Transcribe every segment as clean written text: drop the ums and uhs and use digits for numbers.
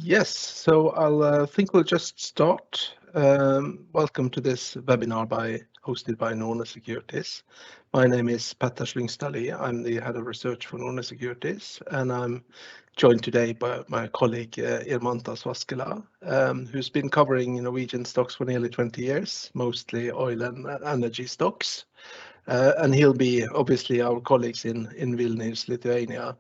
Yes, so I'll think we'll just start. Welcome to this webinar hosted by Norne Securities. My name is Slyngstadli. I'm the head of research for Norne Securities, and I'm joined today by my colleague Irmantas Vaskela, who's been covering Norwegian stocks for nearly 20 years, mostly oil and energy stocks. And he'll be, obviously, our colleagues in Vilnius, Lithuania,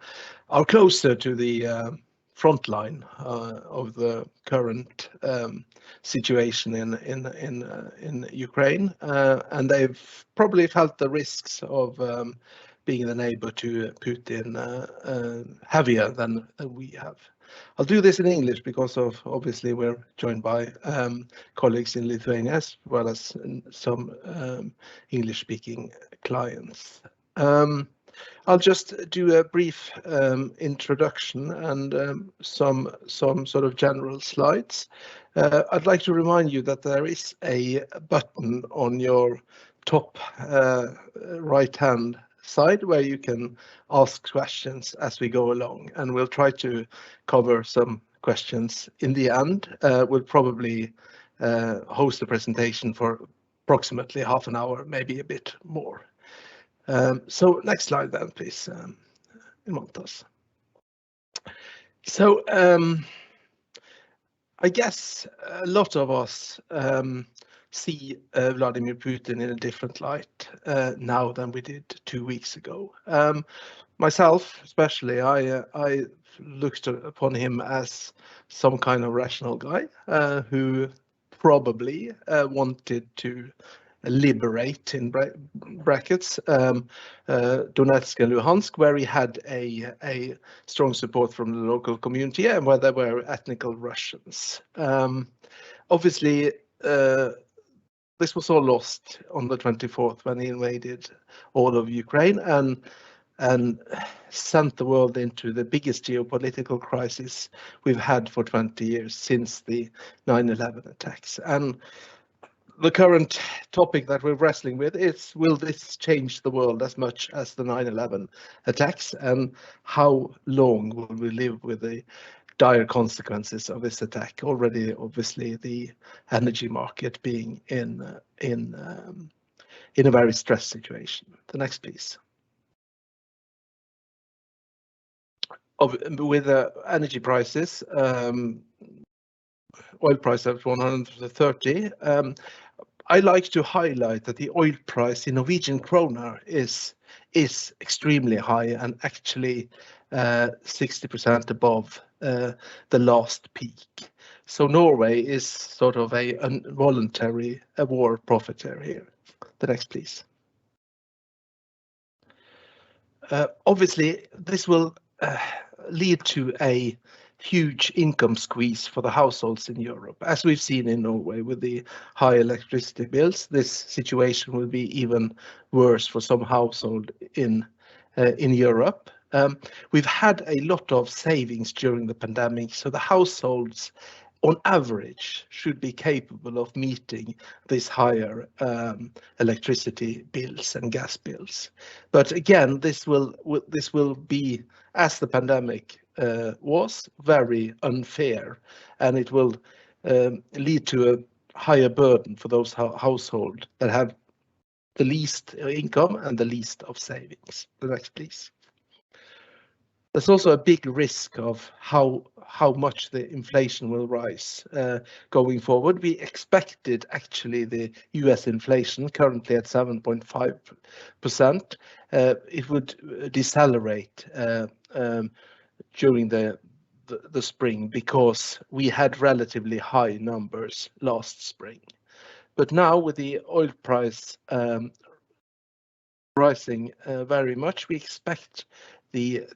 are closer to the front line of the current situation in Ukraine, and they've probably felt the risks of being the neighbor to Putin heavier than we have. I'll do this in English because of obviously we're joined by colleagues in Lithuania as well as some English-speaking clients. I'll just do a brief introduction and some sort of general slides. I'd like to remind you that there is a button on your top right-hand side where you can ask questions as we go along, and we'll try to cover some questions in the end. We'll probably host a presentation for approximately half an hour, maybe a bit more. So next slide then, please, Irmantas. So I guess a lot of us see Vladimir Putin in a different light now than we did 2 weeks ago. Myself, especially, I looked upon him as some kind of rational guy who probably wanted to liberate, in brackets, Donetsk and Luhansk, where he had a strong support from the local community and where there were ethnical Russians. Obviously, this was all lost on the 24th when he invaded all of Ukraine and sent the world into the biggest geopolitical crisis we've had for 20 years since the 9/11 attacks. And the current topic that we're wrestling with is, will this change the world as much as the 9/11 attacks, and how long will we live with the dire consequences of this attack? Already, obviously, the energy market being in a very stressed situation. The next, please. With energy prices, oil price at 130. I like to highlight that the oil price in Norwegian kroner is extremely high and actually 60% above the last peak. So Norway is sort of a voluntary war profiteer here. The next, please. Obviously, this will lead to a huge income squeeze for the households in Europe. As we've seen in Norway with the high electricity bills, this situation will be even worse for some household in Europe. We've had a lot of savings during the pandemic, so the households on average should be capable of meeting these higher electricity bills and gas bills. But again, this will be, as the pandemic was, very unfair, and it will lead to a higher burden for those households that have the least income and the least of savings. The next, please. There's also a big risk of how much the inflation will rise going forward. We expected actually the US inflation, currently at 7.5%, it would decelerate during the spring because we had relatively high numbers last spring. But now with the oil price rising very much, we expect the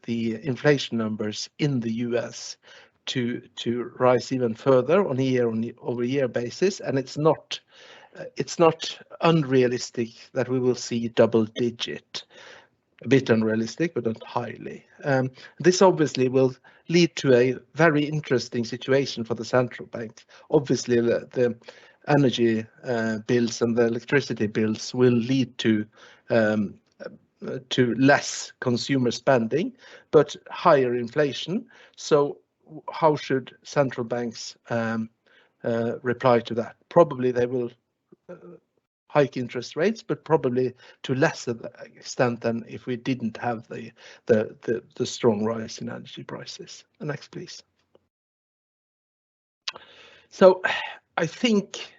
inflation numbers in the US to rise even further on a year-over-year basis, and it's not unrealistic that we will see double-digit. A bit unrealistic, but not highly. This obviously will lead to a very interesting situation for the central bank. Obviously, the energy bills and the electricity bills will lead to less consumer spending, but higher inflation. So how should central banks reply to that? Probably they will hike interest rates, but probably to less extent than if we didn't have the strong rise in energy prices. The next, please. So I think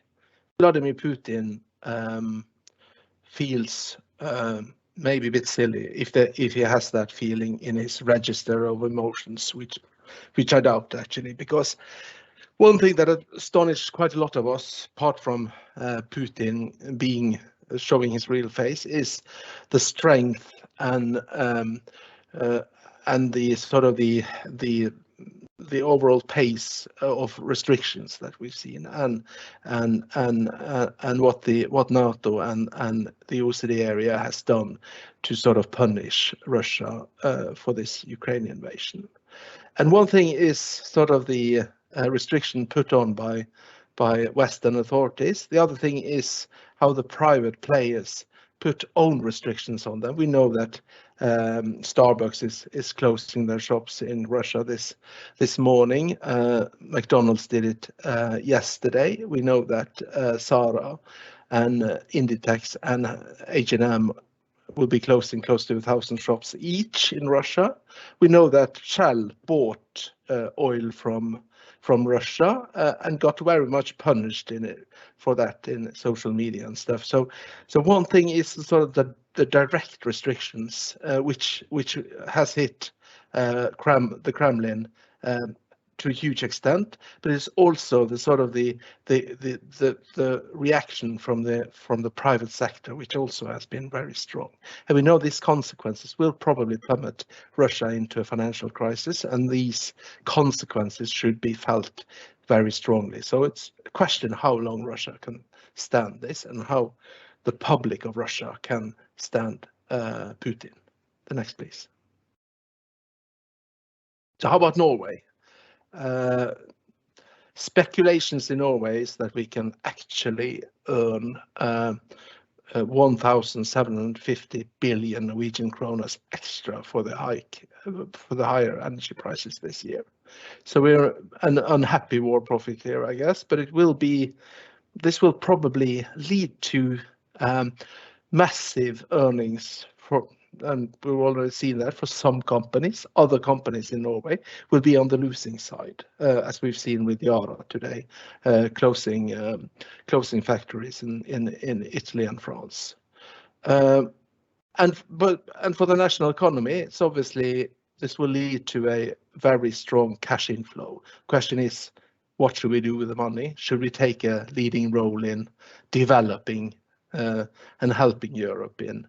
Vladimir Putin feels maybe a bit silly if he has that feeling in his register of emotions, which I doubt actually, because one thing that astonished quite a lot of us, apart from Putin showing his real face, is the strength and the sort of the overall pace of restrictions that we've seen, and what NATO and the OECD area has done to sort of punish Russia for this Ukrainian invasion. And one thing is sort of the restriction put on by Western authorities. The other thing is how the private players put own restrictions on them. We know that Starbucks is closing their shops in Russia this morning. McDonald's did it yesterday. We know that Zara and Inditex and H&M will be closing close to 1,000 shops each in Russia. We know that Shell bought oil from Russia and got very much punished for that in social media and stuff. So one thing is sort of the direct restrictions, which has hit the Kremlin to a huge extent, but it's also the sort of the reaction from the private sector, which also has been very strong. And we know these consequences will probably plummet Russia into a financial crisis, and these consequences should be felt very strongly. So it's a question how long Russia can stand this and how the public of Russia can stand Putin. The next, please. So how about Norway? Speculations in Norway is that we can actually earn 1,750 billion Norwegian kroner extra for the higher energy prices this year. So we're an unhappy war profit here, I guess, but this will probably lead to massive earnings and we've already seen that for some companies. Other companies in Norway will be on the losing side, as we've seen with Yara today, closing factories in Italy and France. And for the national economy, it's obviously this will lead to a very strong cash inflow. Question is, what should we do with the money? Should we take a leading role in developing and helping Europe in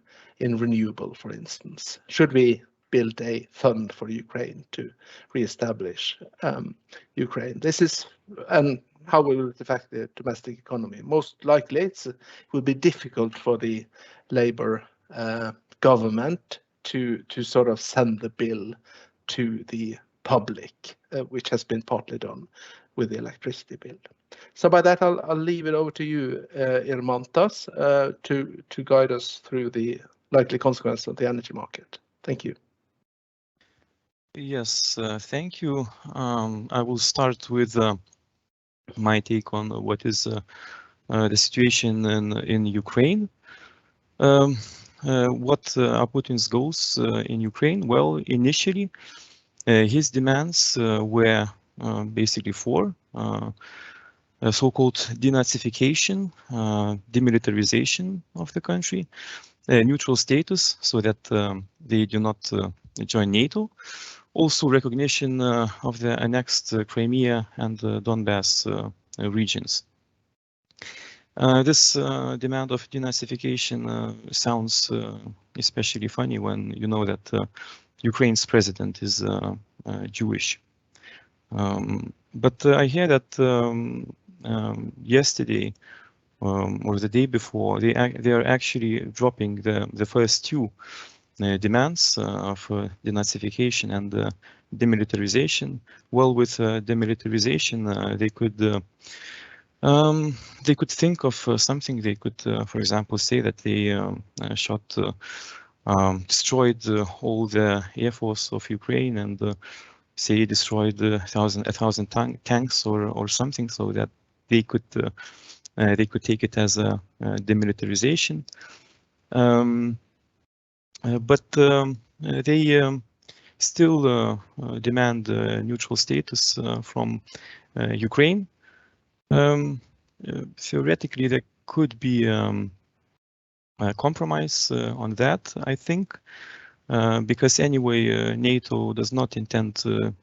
renewable, for instance? Should we build a fund for Ukraine to re-establish Ukraine? And how will it affect the domestic economy? Most likely it will be difficult for the Labour government to sort of send the bill to the public, which has been partly done with the electricity bill. So by that, I'll leave it over to you, Irmantas, to guide us through the likely consequences of the energy market. Thank you. Yes, thank you. I will start with my take on what is the situation in Ukraine. What are Putin's goals in Ukraine? Well, initially, his demands were basically four. So-called denazification, demilitarization of the country, neutral status so that they do not join NATO, also recognition of the annexed Crimea and Donbass regions. This demand of denazification sounds especially funny when you know that Ukraine's president is Jewish. But I hear that yesterday or the day before, they are actually dropping the first two demands of denazification and demilitarization. Well, with demilitarization, they could think of something. They could, for example, say that they destroyed all the air force of Ukraine and say destroyed a thousand tanks or something, so that they could take it as a demilitarization. But they still demand neutral status from Ukraine. Theoretically, there could be a compromise on that, I think, because anyway, NATO does not intend to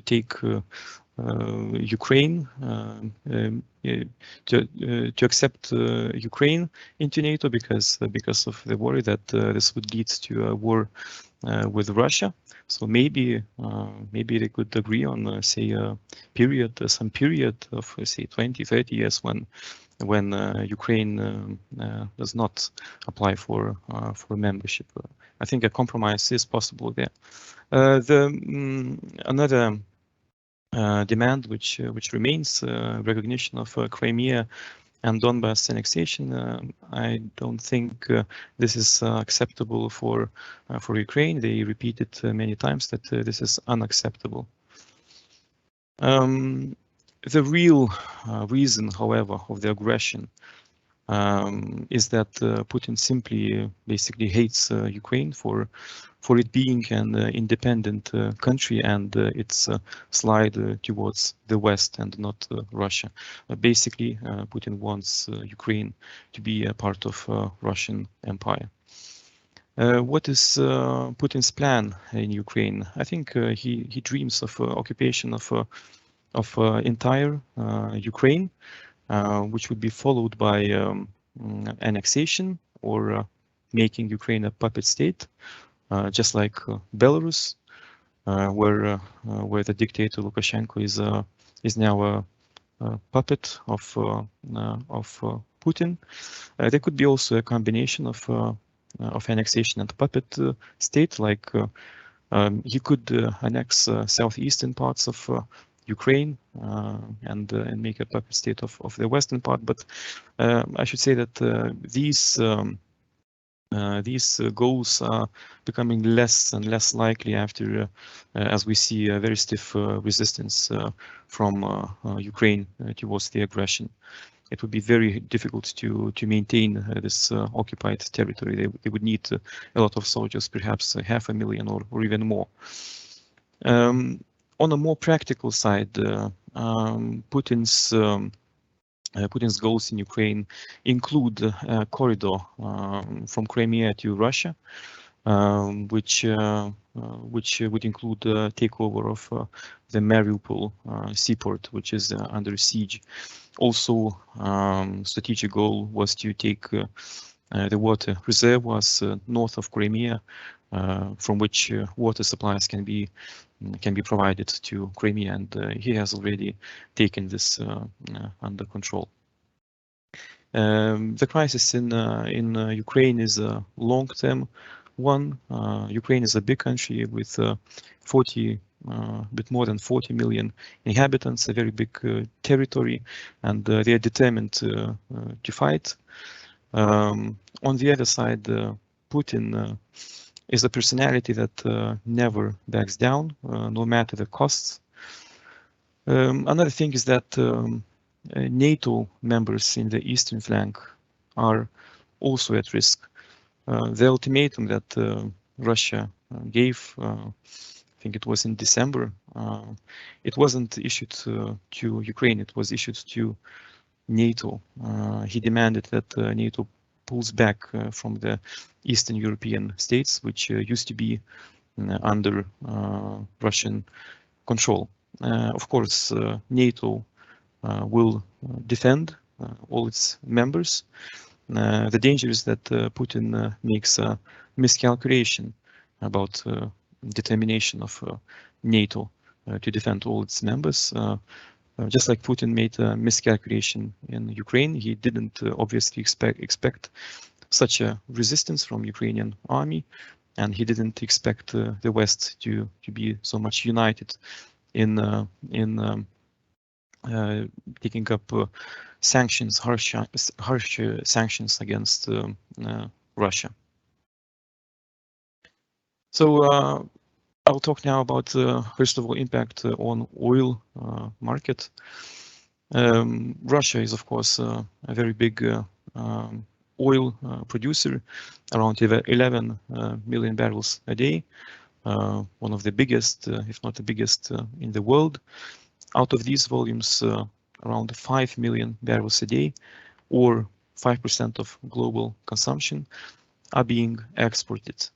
take Ukraine to accept Ukraine into NATO because of the worry that this would lead to a war with Russia. So maybe they could agree on say some period of say 20-30 years when Ukraine does not apply for membership. I think a compromise is possible there. Another demand which remains recognition of Crimea and Donbass annexation. I don't think this is acceptable for Ukraine. They repeated many times that this is unacceptable. The real reason, however, of the aggression is that Putin simply basically hates Ukraine for it being an independent country and its slide towards the West and not Russia. Basically, Putin wants Ukraine to be a part of Russian Empire. What is Putin's plan in Ukraine? I think he dreams of occupation of entire Ukraine, which would be followed by annexation or making Ukraine a puppet state, just like Belarus, where the dictator Lukashenko is now a puppet of Putin. There could be also a combination of annexation and puppet state, like he could annex southeastern parts of Ukraine and make a puppet state of the western part. But I should say that these goals are becoming less and less likely after, as we see a very stiff resistance from Ukraine towards the aggression. It would be very difficult to maintain this occupied territory. They would need a lot of soldiers, perhaps 500,000 or even more. On a more practical side, Putin's goals in Ukraine include a corridor from Crimea to Russia, which would include takeover of the Mariupol seaport, which is under siege. Also, strategic goal was to take the water reservoirs north of Crimea, from which water supplies can be provided to Crimea, and he has already taken this under control. The crisis in Ukraine is a long-term one. Ukraine is a big country with bit more than 40 million inhabitants, a very big territory, and they are determined to fight. On the other side, Putin is a personality that never backs down, no matter the costs. Another thing is that NATO members in the eastern flank are also at risk. The ultimatum that Russia gave, I think it was in December, it wasn't issued to Ukraine, it was issued to NATO. He demanded that NATO pulls back from the Eastern European states, which used to be under Russian control. Of course, NATO will defend all its members. The danger is that Putin makes a miscalculation about determination of NATO to defend all its members. Just like Putin made a miscalculation in Ukraine, he didn't obviously expect such a resistance from Ukrainian army, and he didn't expect the West to be so much united in taking up sanctions, harsh sanctions against Russia. So I'll talk now about first of all impact on oil market. Russia is of course a very big oil producer, around 11 million barrels a day, one of the biggest, if not the biggest, in the world. Out of these volumes, around 5 million barrels a day, or 5% of global consumption, are being exported.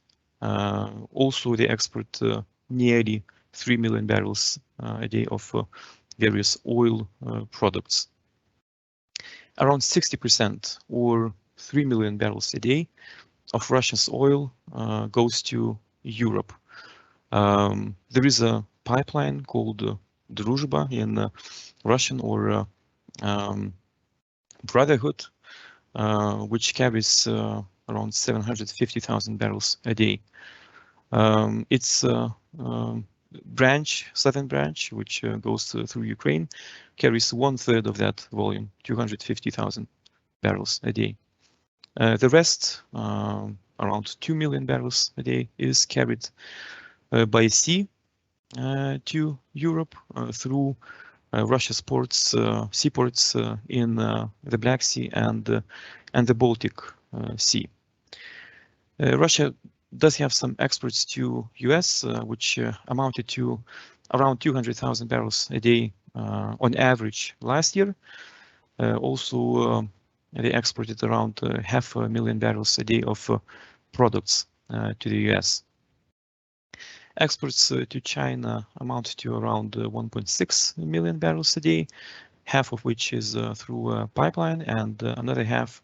Also, they export nearly 3 million barrels a day of various oil products. Around 60%, or 3 million barrels a day, of Russia's oil goes to Europe. There is a pipeline called Druzhba in Russian, or Brotherhood, which carries around 750,000 barrels a day. Its branch, southern branch, which goes through Ukraine, carries 1/3 of that volume, 250,000 barrels a day. The rest, around 2 million barrels a day, is carried by sea to Europe through Russia's ports, seaports in the Black Sea and the Baltic Sea. Russia does have some exports to US, which amounted to around 200,000 barrels a day on average last year. Also, they exported around 500,000 barrels a day of products to the US. Exports to China amount to around 1.6 million barrels a day, half of which is through a pipeline and another half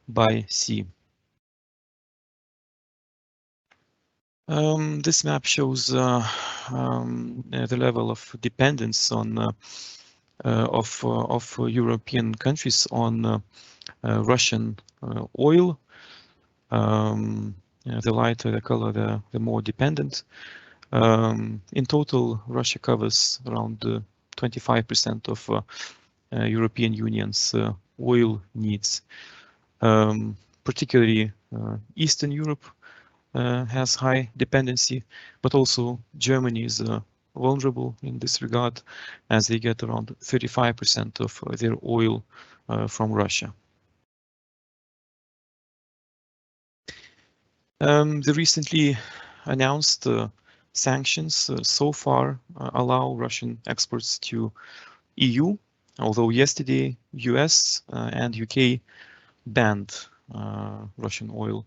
by sea. This map shows the level of dependence on of European countries on Russian oil. The lighter the color, the more dependent. In total, Russia covers around 25% of European Union's oil needs. Particularly Eastern Europe has high dependency, but also Germany is vulnerable in this regard, as they get around 35% of their oil from Russia. The recently announced sanctions so far allow Russian exports to EU, although yesterday US and UK banned Russian oil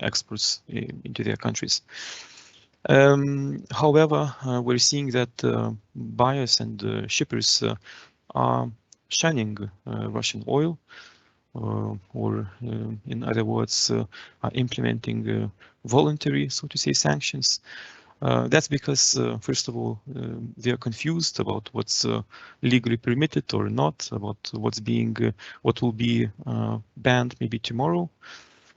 exports into their countries. However, we're seeing that buyers and shippers are shunning Russian oil, or in other words, are implementing voluntary, so to say, sanctions. That's because, first of all, they are confused about what's legally permitted or not, about what will be banned maybe tomorrow.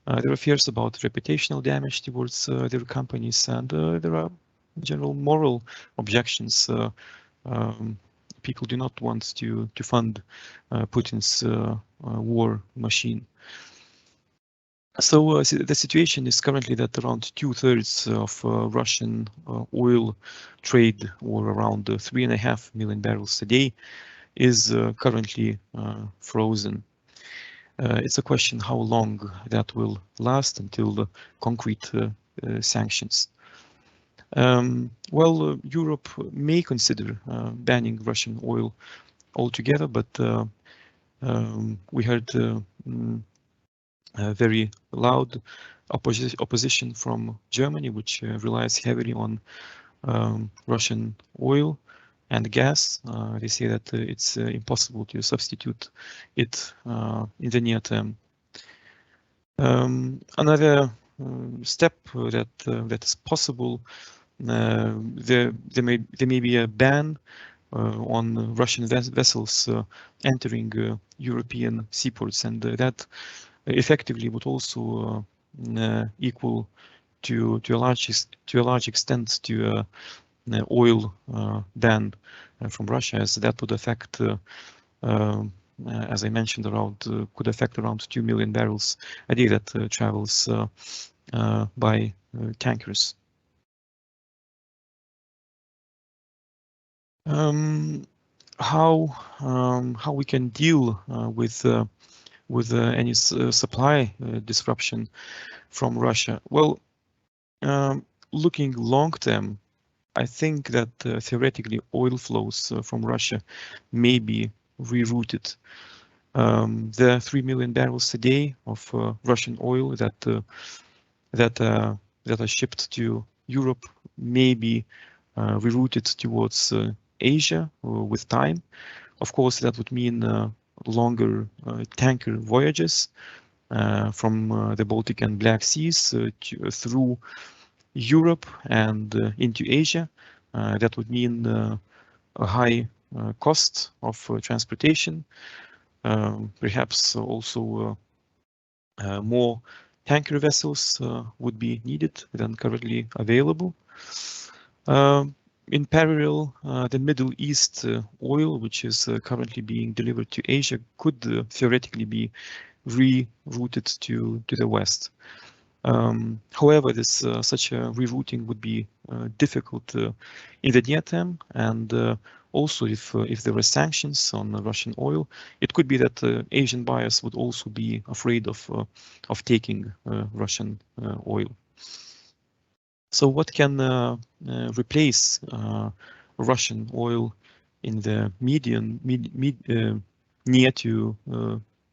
There are fears about reputational damage towards their companies, and there are general moral objections. People do not want to fund Putin's war machine. So the situation is currently that around 2/3 of Russian oil trade, or around 3.5 million barrels a day, is currently frozen. It's a question how long that will last until the concrete sanctions. Well, Europe may consider banning Russian oil altogether, but we heard very loud opposition from Germany, which relies heavily on Russian oil and gas. They say that it's impossible to substitute it in the near term. Another step that is possible, there may be a ban on Russian vessels entering European seaports, and that effectively would also equal to a large extent to oil ban from Russia, as that would affect as I mentioned, around could affect around 2 million barrels a day that travels by tankers. How we can deal with any supply disruption from Russia? Well, looking long term, I think that theoretically oil flows from Russia may be rerouted. The 3 million barrels a day of Russian oil that are shipped to Europe may be rerouted towards Asia with time. Of course, that would mean longer tanker voyages from the Baltic and Black Seas through Europe and into Asia. That would mean a high cost of transportation, perhaps also more tanker vessels would be needed than currently available. In parallel, the Middle East oil, which is currently being delivered to Asia, could theoretically be rerouted to the West. However, such a rerouting would be difficult in the near term, and also if there were sanctions on Russian oil, it could be that Asian buyers would also be afraid of taking Russian oil. So what can replace Russian oil in the near to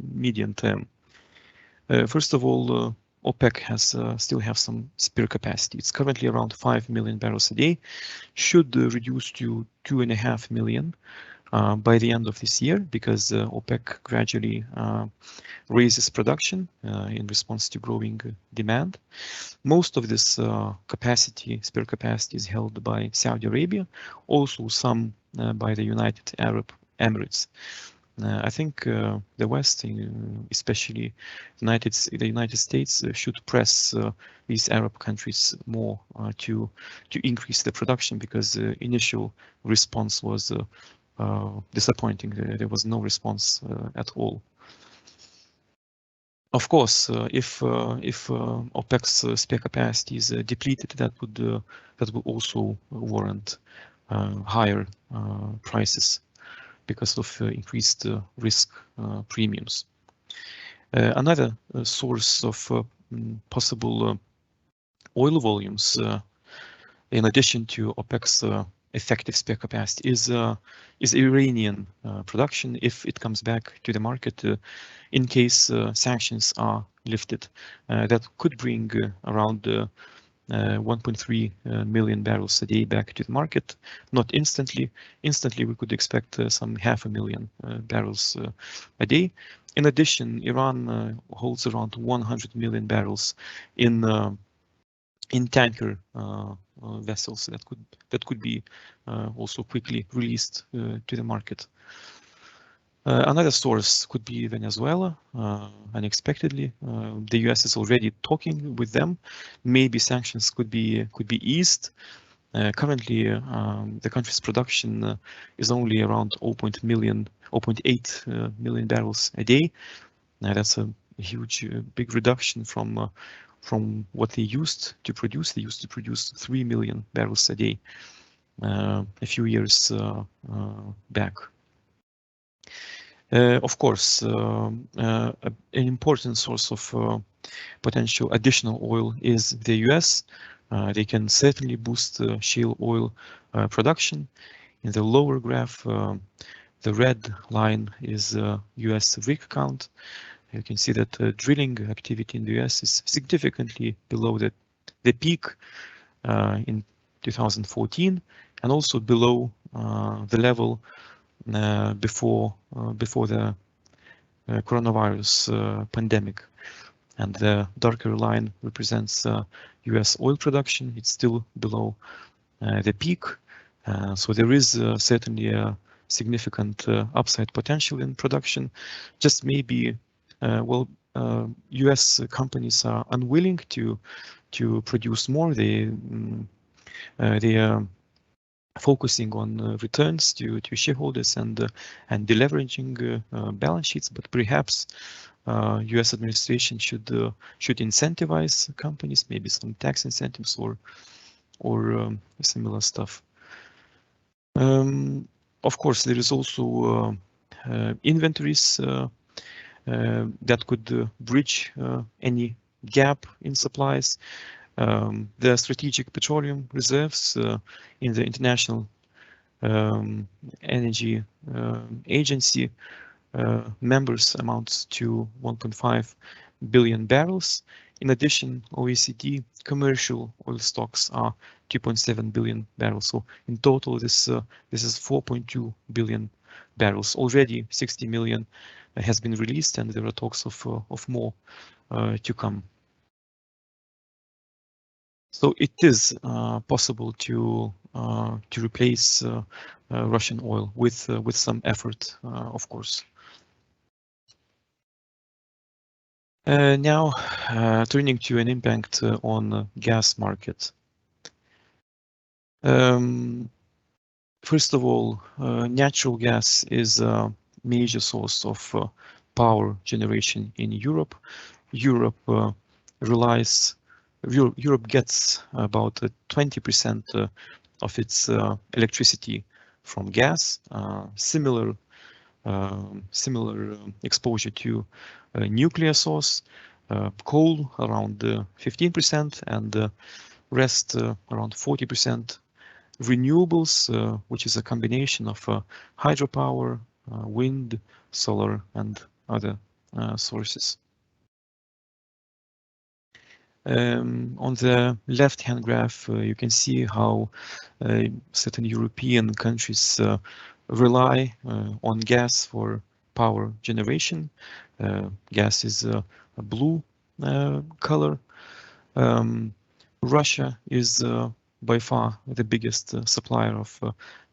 medium term? First of all, OPEC still have some spare capacity. It's currently around 5 million barrels a day, should reduce to 2.5 million by the end of this year, because OPEC gradually raises production in response to growing demand. Most of this spare capacity is held by Saudi Arabia, also some by the United Arab Emirates. I think the West, especially the United States, should press these Arab countries more to increase the production, because the initial response was disappointing. There was no response at all. Of course, if OPEC's spare capacity is depleted, that would also warrant higher prices because of increased risk premiums. Another source of possible oil volumes, in addition to OPEC's effective spare capacity, is Iranian production if it comes back to the market in case sanctions are lifted. That could bring around 1.3 million barrels a day back to the market. Not instantly. Instantly, we could expect some 500,000 barrels a day. In addition, Iran holds around 100 million barrels in tanker vessels that could be also quickly released to the market. Another source could be Venezuela. Unexpectedly, the US is already talking with them. Maybe sanctions could be eased. Currently, the country's production is only around 0.8 million barrels a day. That's a huge, big reduction from what they used to produce. They used to produce 3 million barrels a day a few years back. Of course, an important source of potential additional oil is the US. They can certainly boost shale oil production. In the lower graph, the red line is US rig count. You can see that drilling activity in the US is significantly below the peak in 2014, and also below the level before the coronavirus pandemic. And the darker line represents US oil production. It's still below the peak. So there is certainly a significant upside potential in production. Just maybe, US companies are unwilling to produce more. They focusing on returns to shareholders and deleveraging balance sheets, but perhaps U.S. administration should incentivize companies, maybe some tax incentives or similar stuff. Of course, there is also inventories that could bridge any gap in supplies. The strategic petroleum reserves in the International Energy Agency members amounts to 1.5 billion barrels. In addition, OECD commercial oil stocks are 2.7 billion barrels. So in total, this is 4.2 billion barrels. Already 60 million has been released, and there are talks of more to come. So it is possible to replace Russian oil with some effort, of course. Now, turning to an impact on the gas market. First of all, natural gas is a major source of power generation in Europe. Europe gets about 20% of its electricity from gas. Similar exposure to nuclear source, coal around 15%, and rest around 40%. Renewables, which is a combination of hydropower, wind, solar, and other sources. On the left-hand graph, you can see how certain European countries rely on gas for power generation. Gas is a blue color. Russia is by far the biggest supplier of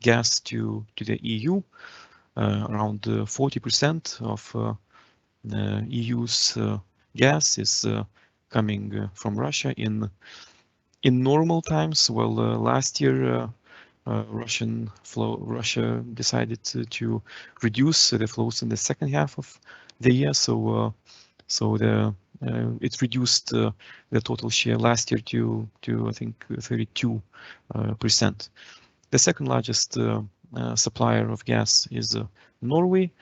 gas to the EU. Around 40% of EU's gas is coming from Russia in normal times. Well, last year Russia decided to reduce the flows in the second half of the year, so it reduced the total share last year to I think 32%. The second largest supplier of gas is Norway,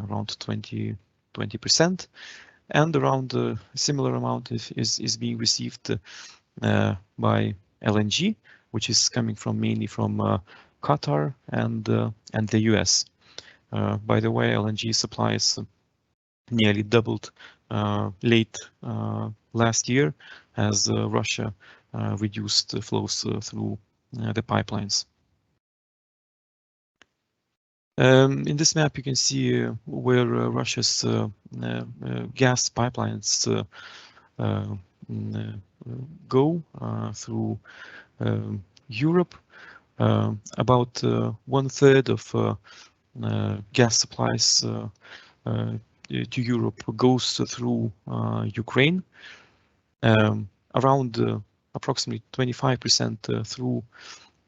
around 20%, and around a similar amount is being received by LNG, which is coming mainly from Qatar and the US. By the way, LNG supplies nearly doubled late last year as Russia reduced flows through the pipelines. In this map, you can see where Russia's gas pipelines go through Europe. About 1/3 of gas supplies to Europe goes through Ukraine. Around approximately 25% through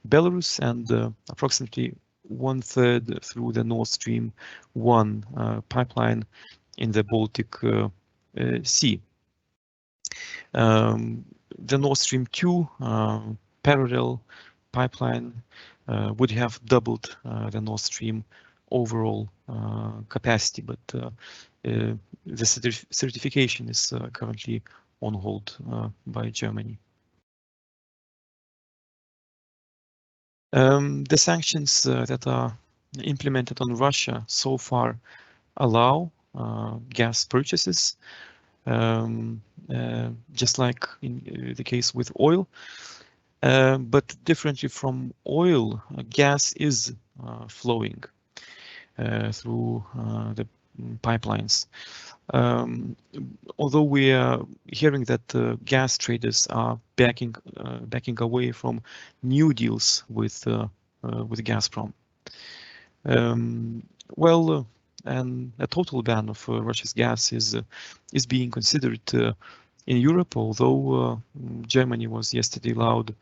Belarus, and approximately 1/3 through the Nord Stream 1 pipeline in the Baltic Sea. The Nord Stream 2 parallel pipeline would have doubled the Nord Stream overall capacity, but the certification is currently on hold by Germany. The sanctions that are implemented on Russia so far allow gas purchases, just like in the case with oil. But differently from oil, gas is flowing through the pipelines. Although we are hearing that gas traders are backing away from new deals with Gazprom. Well, and a total ban of Russia's gas is being considered in Europe, although Germany was yesterday allowed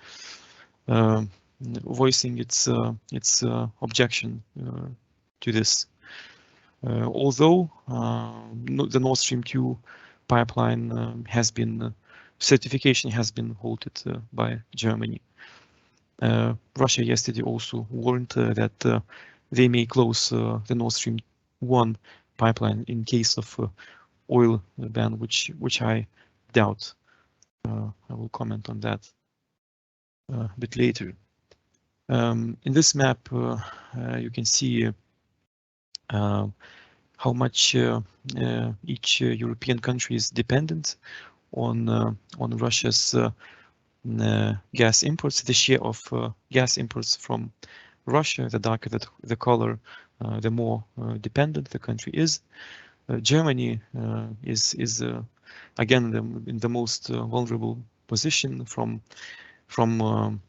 voicing its objection to this. Although the Nord Stream 2 pipeline certification has been halted by Germany. Russia yesterday also warned that they may close the Nord Stream 1 pipeline in case of oil ban, which I doubt. I will comment on that a bit later. In this map, you can see how much each European country is dependent on Russia's gas imports. The share of gas imports from Russia, the darker the color, the more dependent the country is. Germany is again in the most vulnerable position from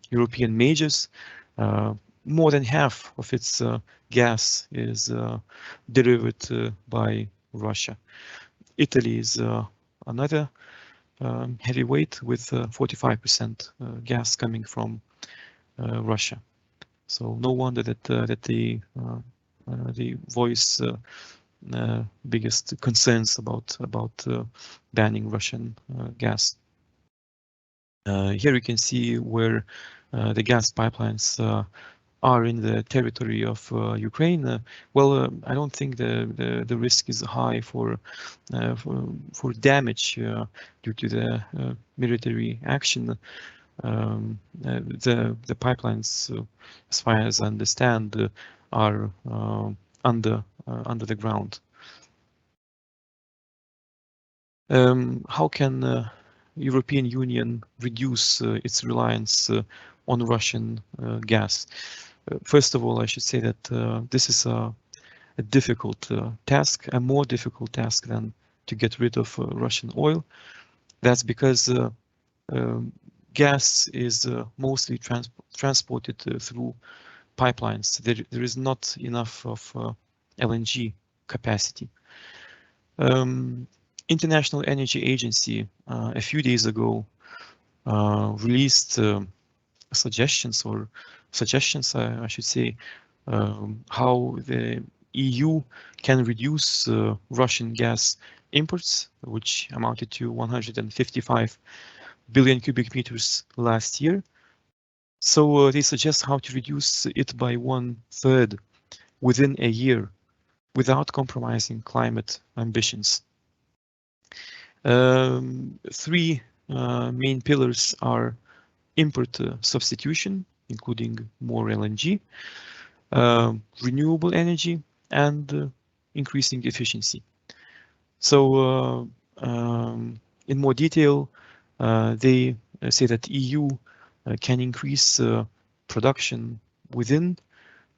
European majors. More than half of its gas is delivered by Russia. Italy is another heavyweight with 45% gas coming from Russia. So no wonder that they voice biggest concerns about banning Russian gas. Here you can see where the gas pipelines are in the territory of Ukraine. Well, I don't think the risk is high for damage due to the military action. The pipelines, as far as I understand, are under the ground. How can European Union reduce its reliance on Russian gas? First of all, I should say that this is a difficult task, a more difficult task than to get rid of Russian oil. That's because gas is mostly transported through pipelines. There is not enough of LNG capacity. International Energy Agency a few days ago released suggestions, I should say, how the EU can reduce Russian gas imports, which amounted to 155 billion cubic meters last year. So they suggest how to reduce it by 1/3 within a year without compromising climate ambitions. Three main pillars are import substitution, including more LNG, renewable energy, and increasing efficiency. So in more detail, they say that EU can increase production within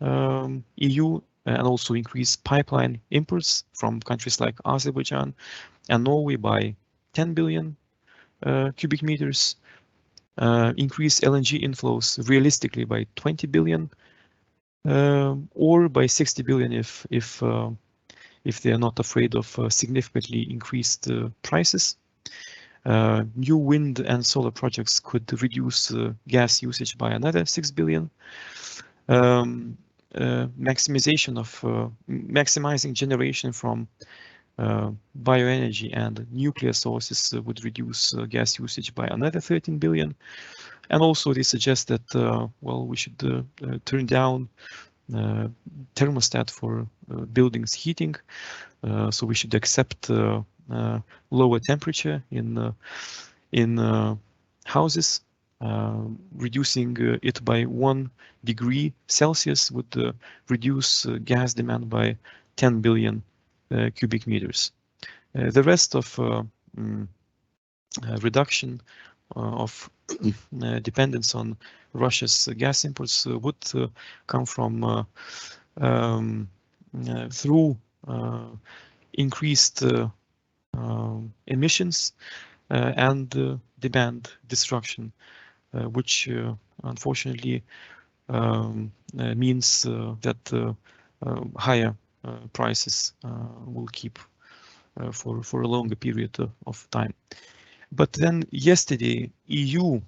EU and also increase pipeline imports from countries like Azerbaijan and Norway by 10 billion cubic meters, increase LNG inflows realistically by 20 billion, or by 60 billion if they are not afraid of significantly increased prices. New wind and solar projects could reduce gas usage by another 6 billion. Maximizing generation from bioenergy and nuclear sources would reduce gas usage by another 13 billion. And also they suggest that, well, we should turn down thermostat for buildings heating. So we should accept lower temperature in houses. Reducing it by 1 degree Celsius would reduce gas demand by 10 billion cubic meters. The rest of reduction of dependence on Russia's gas imports would come from through increased emissions and demand destruction, which unfortunately means that higher prices will keep for a longer period of time. But then yesterday, EU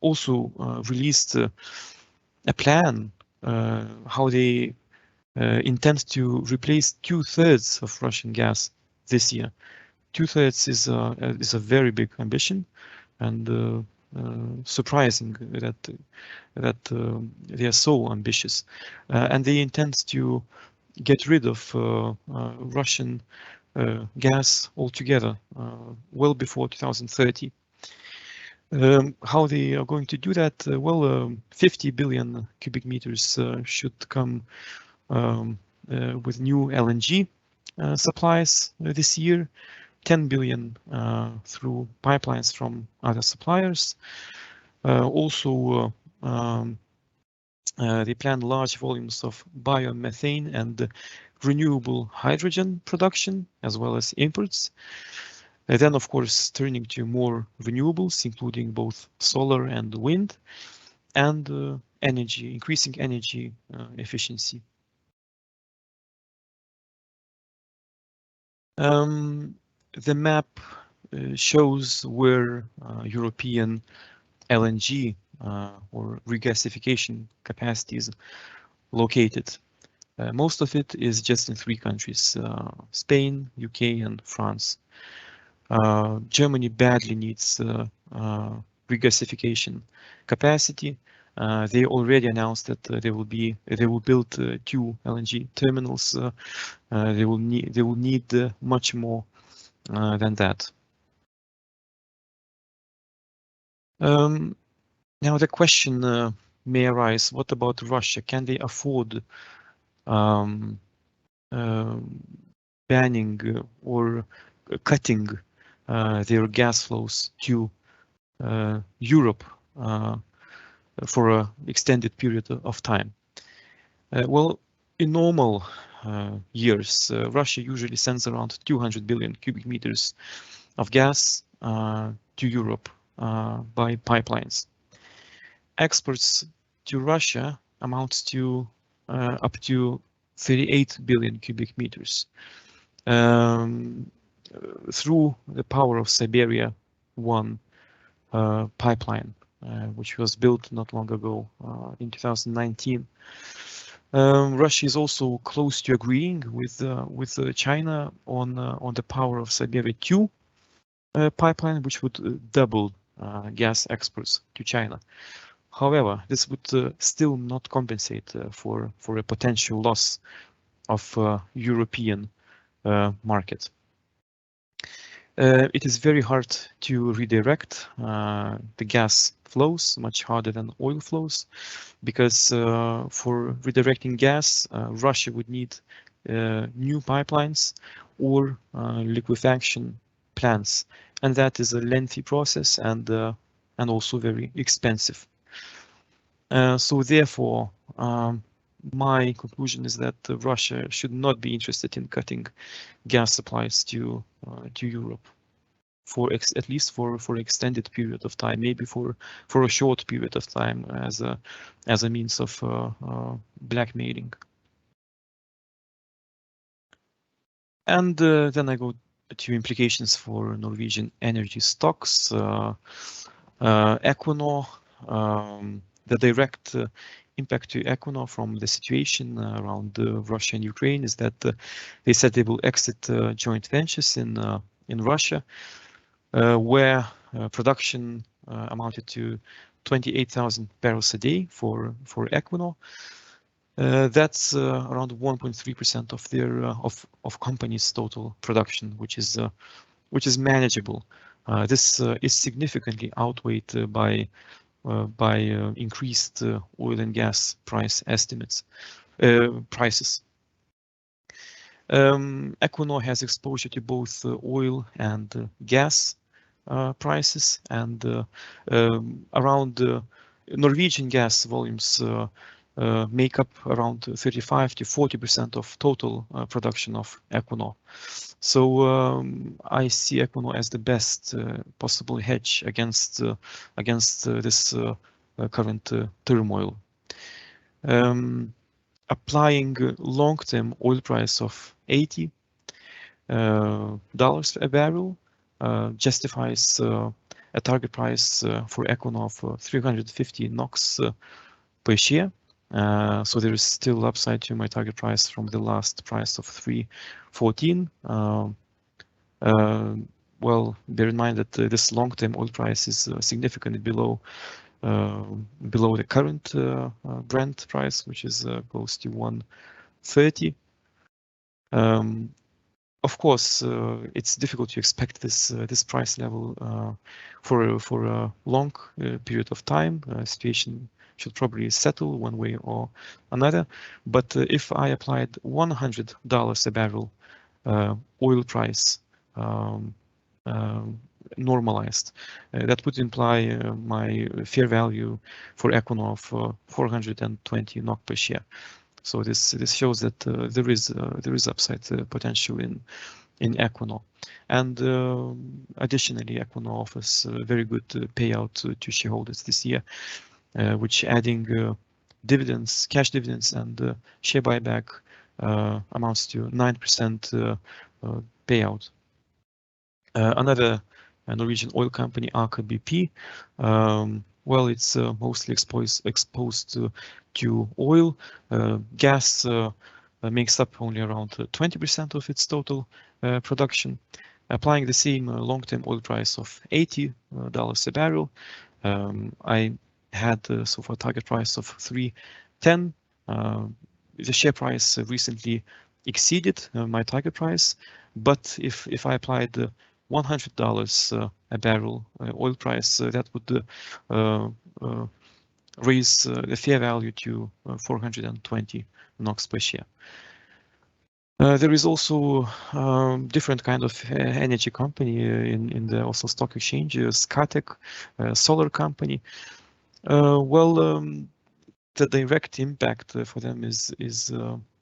also released a plan how they intend to replace 2/3 of Russian gas this year. 2/3 is a very big ambition, and surprising that they are so ambitious, and they intend to get rid of Russian gas altogether well before 2030. How they are going to do that? Well, 50 billion cubic meters should come with new LNG supplies this year, 10 billion through pipelines from other suppliers. Also, they plan large volumes of biomethane and renewable hydrogen production, as well as imports. Then, of course, turning to more renewables, including both solar and wind, and energy, increasing energy efficiency. The map shows where European LNG or regasification capacity is located. Most of it is just in 3 countries, Spain, UK, and France. Germany badly needs regasification capacity. They already announced that they will build 2 LNG terminals. They will need much more than that. Now the question may arise: what about Russia? Can they afford banning or cutting their gas flows to Europe for an extended period of time? Well, in normal years, Russia usually sends around 200 billion cubic meters of gas to Europe by pipelines. Exports to Russia amounts to up to 38 billion cubic meters through the Power of Siberia 1 pipeline, which was built not long ago in 2019. Russia is also close to agreeing with China on the Power of Siberia 2 pipeline, which would double gas exports to China. However, this would still not compensate for a potential loss of European market. It is very hard to redirect the gas flows, much harder than oil flows, because for redirecting gas, Russia would need new pipelines or liquefaction plants, and that is a lengthy process and also very expensive. So therefore, my conclusion is that Russia should not be interested in cutting gas supplies to Europe for at least for extended period of time, maybe for a short period of time as a means of blackmailing. And then I go to implications for Norwegian energy stocks. Equinor, the direct impact to Equinor from the situation around Russia and Ukraine is that they said they will exit joint ventures in Russia, where production amounted to 28,000 barrels a day for Equinor. That's around 1.3% of their of company's total production, which is manageable. This is significantly outweighed by increased oil and gas price estimates, prices. Equinor has exposure to both oil and gas prices, and around Norwegian gas volumes make up around 35 to 40% of total production of Equinor. So I see Equinor as the best possible hedge against this current turmoil. Applying long-term oil price of $80 a barrel justifies a target price for Equinor of 350 NOK per share. So there is still upside to my target price from the last price of 314. Well, bear in mind that this long-term oil price is significantly below the current Brent price, which is close to 130. Of course, it's difficult to expect this price level for a long period of time. Situation should probably settle one way or another. But if I applied $100 a barrel oil price normalized, that would imply my fair value for Equinor of 420 NOK per share. So this shows that there is upside potential in Equinor, and additionally, Equinor offers very good payout to shareholders this year, which adding dividends, cash dividends, and share buyback amounts to 9% payout. Another Norwegian oil company, Aker BP, well, it's mostly exposed to oil. Gas makes up only around 20% of its total production. Applying the same long-term oil price of $80 a barrel, I had so far target price of 310. The share price recently exceeded my target price, but if I applied the $100 a barrel oil price, that would raise the fair value to 420 NOK per share. There is also different kind of energy company in the Oslo Stock Exchange, Scatec, solar company. Well, the direct impact for them is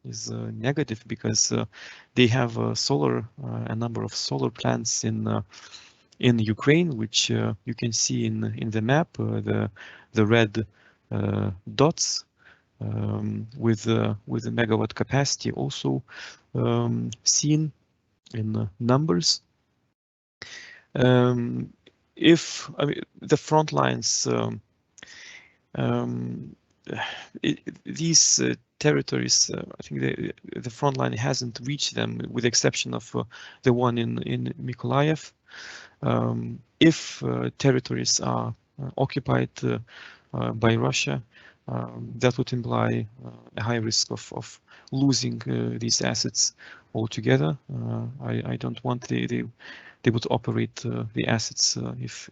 negative because they have a number of solar plants in Ukraine, which you can see in the map, the red dots with the megawatt capacity also seen in numbers. If the front lines, these territories, I think the front line hasn't reached them, with the exception of the one in Mykolaiv. If territories are occupied by Russia, that would imply a high risk of losing these assets altogether. I don't want they would operate the assets if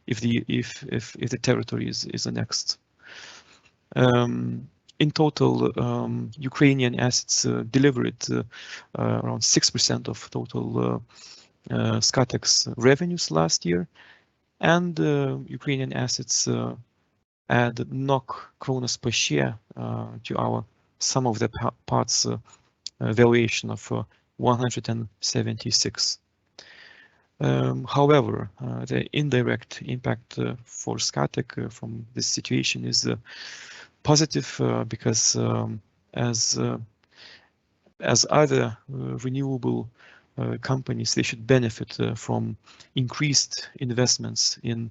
the territory is annexed. In total, Ukrainian assets delivered around 6% of total Scatec's revenues last year, and Ukrainian assets add kronas per share to our sum of the parts valuation of 176. However, the indirect impact for Scatec from this situation is positive because as other renewable companies, they should benefit from increased investments in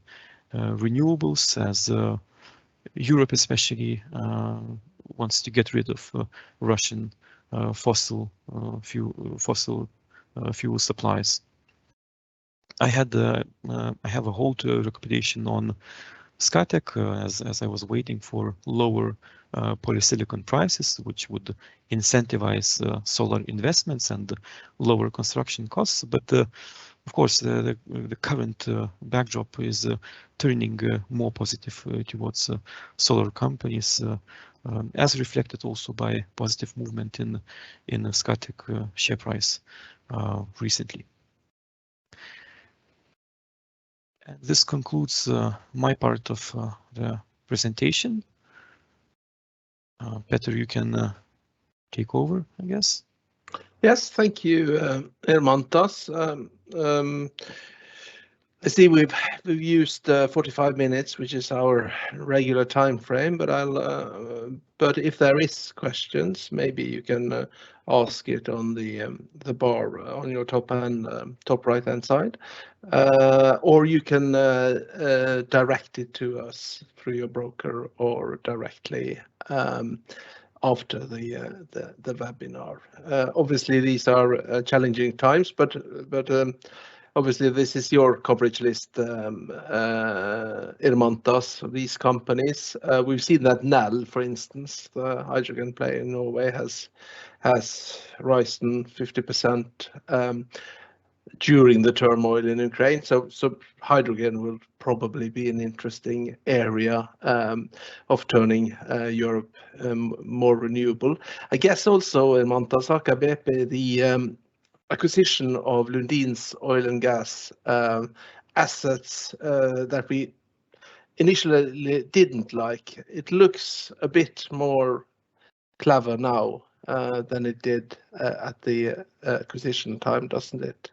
renewables, as Europe especially wants to get rid of Russian fossil fuel supplies. I have a hold recommendation on Scatec as I was waiting for lower polysilicon prices, which would incentivize solar investments and lower construction costs. But of course, the current backdrop is turning more positive towards solar companies, as reflected also by positive movement in Scatec share price recently. And this concludes my part of the presentation. Petter, you can take over, I guess. Yes, thank you, Irmantas. I see we've used 45 minutes, which is our regular time frame. But but if there is questions, maybe you can ask it on the bar on your top right hand side, or you can direct it to us through your broker or directly after the webinar. Obviously, these are challenging times, but obviously, this is your coverage list, Irmantas, these companies. We've seen that Nel, for instance, the hydrogen player in Norway, has risen 50% during the turmoil in Ukraine. So hydrogen will probably be an interesting area of turning Europe more renewable. I guess also Irmantas BP, the acquisition of Lundin's oil and gas assets that we initially didn't like. It looks a bit more clever now than it did at the acquisition time, doesn't it?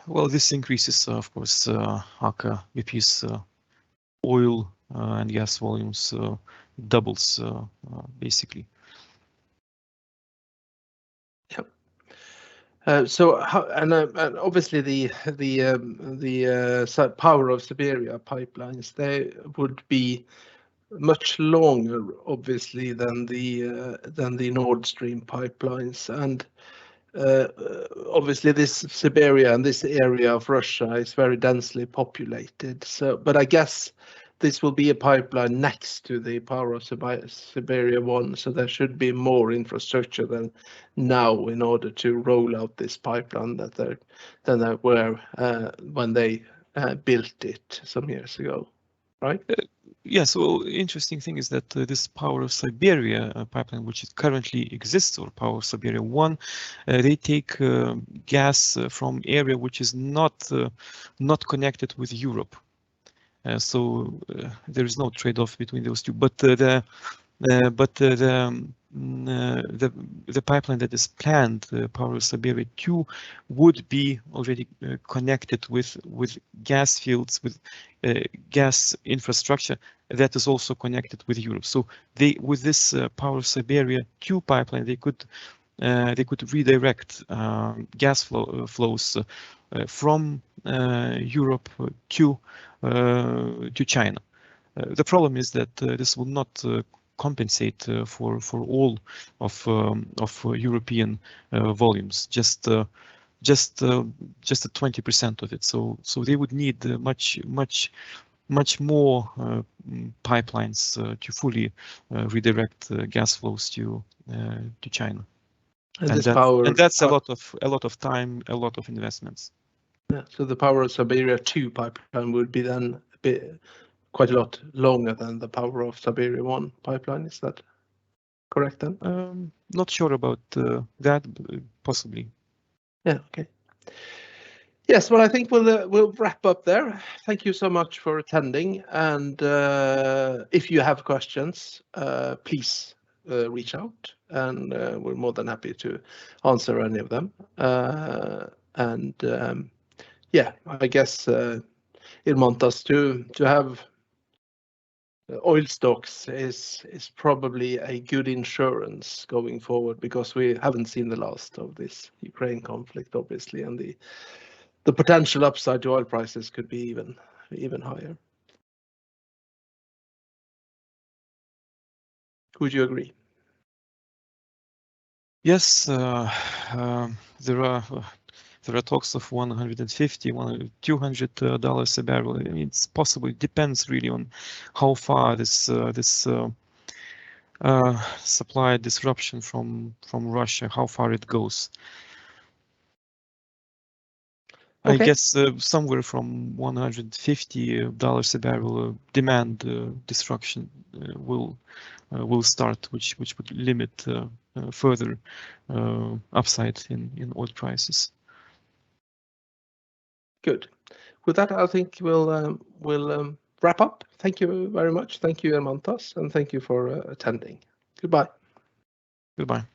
Well, this increases, of course, Aker BP's oil and gas volumes doubles basically. Yep. So obviously the Power of Siberia pipelines, they would be much longer, obviously, than the Nord Stream pipelines, and obviously this Siberia and this area of Russia is very densely populated. So, but I guess this will be a pipeline next to the Power of Siberia 1, so there should be more infrastructure than now in order to roll out this pipeline than there were when they built it some years ago, right? Yeah, so interesting thing is that this Power of Siberia pipeline, which is currently exists, or Power of Siberia 1, they take gas from area which is not connected with Europe. So there is no trade-off between those two. But the pipeline that is planned, Power of Siberia 2, would be already connected with gas fields, with gas infrastructure that is also connected with Europe. So with this Power of Siberia 2 pipeline, they could redirect gas flows from Europe to China. The problem is that this will not compensate for all of European volumes, just 20% of it. So they would need much more pipelines to fully redirect gas flows to China. And that's a lot of time, a lot of investments. Yeah, so the Power of Siberia 2 pipeline would be then quite a lot longer than the Power of Siberia 1 pipeline. Is that correct then? Not sure about that, possibly. Yeah, okay. Yes, well, I think we'll wrap up there. Thank you so much for attending. And if you have questions, please reach out, and we're more than happy to answer any of them. Yeah, I guess Irmantas to have oil stocks is probably a good insurance going forward, because we haven't seen the last of this Ukraine conflict, obviously, and the potential upside to oil prices could be even higher. Would you agree? Yes, there are talks of $150, $200 a barrel. I mean, it's possible. It depends really on how far this supply disruption from Russia, how far it goes. Okay. I guess somewhere from $150 a barrel demand destruction will start, which would limit further upside in oil prices. Good. With that, I think we'll wrap up. Thank you very much. Thank you, Irmantas, and thank you for attending. Goodbye. Goodbye.